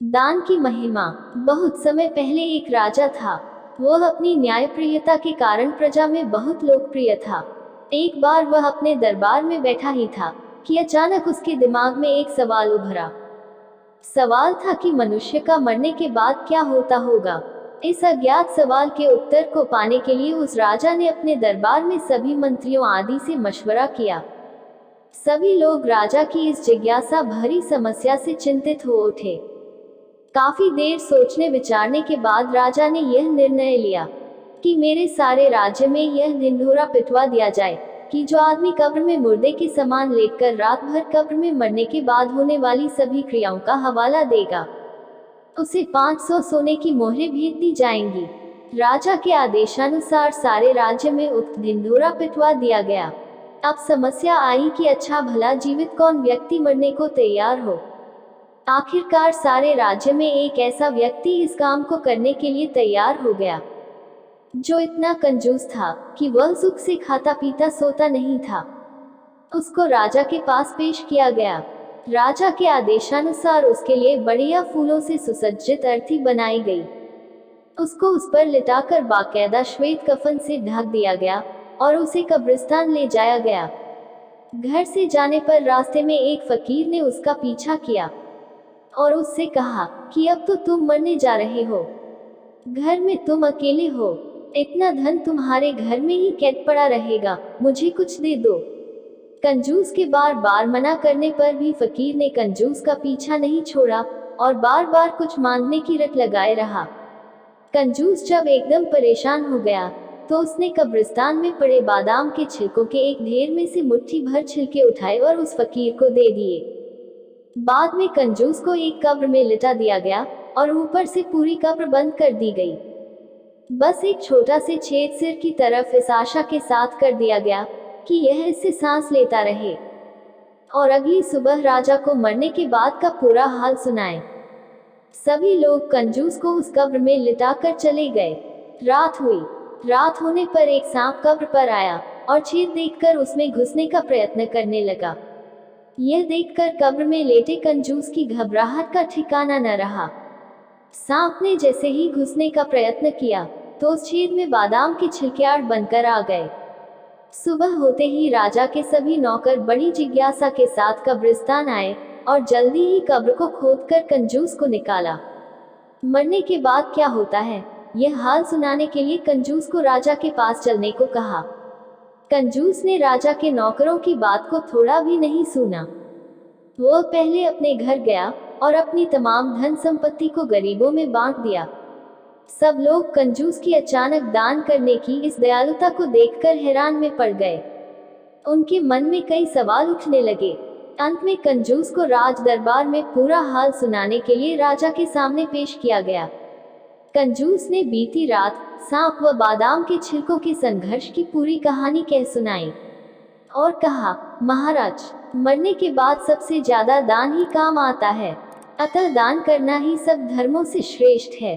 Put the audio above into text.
दान की महिमा। बहुत समय पहले एक राजा था। वह अपनी न्यायप्रियता के कारण प्रजा में बहुत लोकप्रिय था। एक बार वह अपने दरबार में बैठा ही था कि अचानक उसके दिमाग में एक सवाल उभरा। सवाल था कि मनुष्य का मरने के बाद क्या होता होगा। इस अज्ञात सवाल के उत्तर को पाने के लिए उस राजा ने अपने दरबार में सभी मंत्रियों आदि से मशवरा किया। सभी लोग राजा की इस जिज्ञासा भरी समस्या से चिंतित हो उठे। काफी देर सोचने विचारने के बाद राजा ने यह निर्णय लिया कि मेरे सारे राज्य में यह ढिंढोरा पिटवा दिया जाए कि जो आदमी कब्र में मुर्दे के समान लेटकर रात भर कब्र में मरने के बाद होने वाली सभी क्रियाओं का हवाला देगा, उसे 500 सोने की मोहरें भेज दी जाएंगी। राजा के आदेशानुसार सारे राज्य में उक्त ढिंढोरा पिटवा दिया गया। अब समस्या आई कि अच्छा भला जीवित कौन व्यक्ति मरने को तैयार हो। आखिरकार सारे राज्य में एक ऐसा व्यक्ति इस काम को करने के लिए तैयार हो गया, जो इतना कंजूस था कि वह सुख से खाता पीता सोता नहीं था। उसको राजा के पास पेश किया गया। राजा के आदेशानुसार उसके लिए बढ़िया फूलों से सुसज्जित अर्थी बनाई गई। उसको उस पर लिटाकर बाकायदा श्वेत कफन से ढक दिया गया और उसे कब्रिस्तान ले जाया गया। घर से जाने पर रास्ते में एक फकीर ने उसका पीछा किया और उससे कहा कि अब तो तुम मरने जा रहे हो, घर में तुम अकेले हो, इतना धन तुम्हारे घर में ही कैद पड़ा रहेगा, मुझे कुछ दे दो। कंजूस के बार बार मना करने पर भी फकीर ने कंजूस का पीछा नहीं छोड़ा और बार बार कुछ मांगने की रट लगाए रहा। कंजूस जब एकदम परेशान हो गया तो उसने कब्रिस्तान में पड़े बादाम के छिलकों के एक ढेर में से मुट्ठी भर छिलके उठाए और उस फकीर को दे दिए। बाद में कंजूस को एक कब्र में लिटा दिया गया और ऊपर से पूरी कब्र बंद कर दी गई। बस एक छोटा से छेद सिर की तरफ इस आशा के साथ कर दिया गया कि यह इससे सांस लेता रहे और अगली सुबह राजा को मरने के बाद का पूरा हाल सुनाए। सभी लोग कंजूस को उस कब्र में लिटाकर चले गए। रात हुई। रात होने पर एक सांप कब्र पर आया और छेद देखकर उसमें घुसने का प्रयत्न करने लगा। यह देखकर कब्र में लेटे कंजूस की घबराहट का ठिकाना न रहा। सांप ने जैसे ही घुसने का प्रयत्न किया तो उस छेद में बादाम के छिलके बनकर आ गए। सुबह होते ही राजा के सभी नौकर बड़ी जिज्ञासा के साथ कब्रिस्तान आए और जल्दी ही कब्र को खोदकर कंजूस को निकाला। मरने के बाद क्या होता है, यह हाल सुनाने के लिए कंजूस को राजा के पास चलने को कहा। कंजूस ने राजा के नौकरों की बात को थोड़ा भी नहीं सुना। वह पहले अपने घर गया और अपनी तमाम धन संपत्ति को गरीबों में बांट दिया। सब लोग कंजूस की अचानक दान करने की इस दयालुता को देखकर हैरान में पड़ गए। उनके मन में कई सवाल उठने लगे। अंत में कंजूस को राज दरबार में पूरा हाल सुनाने के लिए राजा के सामने पेश किया गया। कंजूस ने बीती रात सांप व बादाम के छिलकों के संघर्ष की पूरी कहानी कह सुनाई और कहा, महाराज, मरने के बाद सबसे ज्यादा दान ही काम आता है, अतः दान करना ही सब धर्मों से श्रेष्ठ है।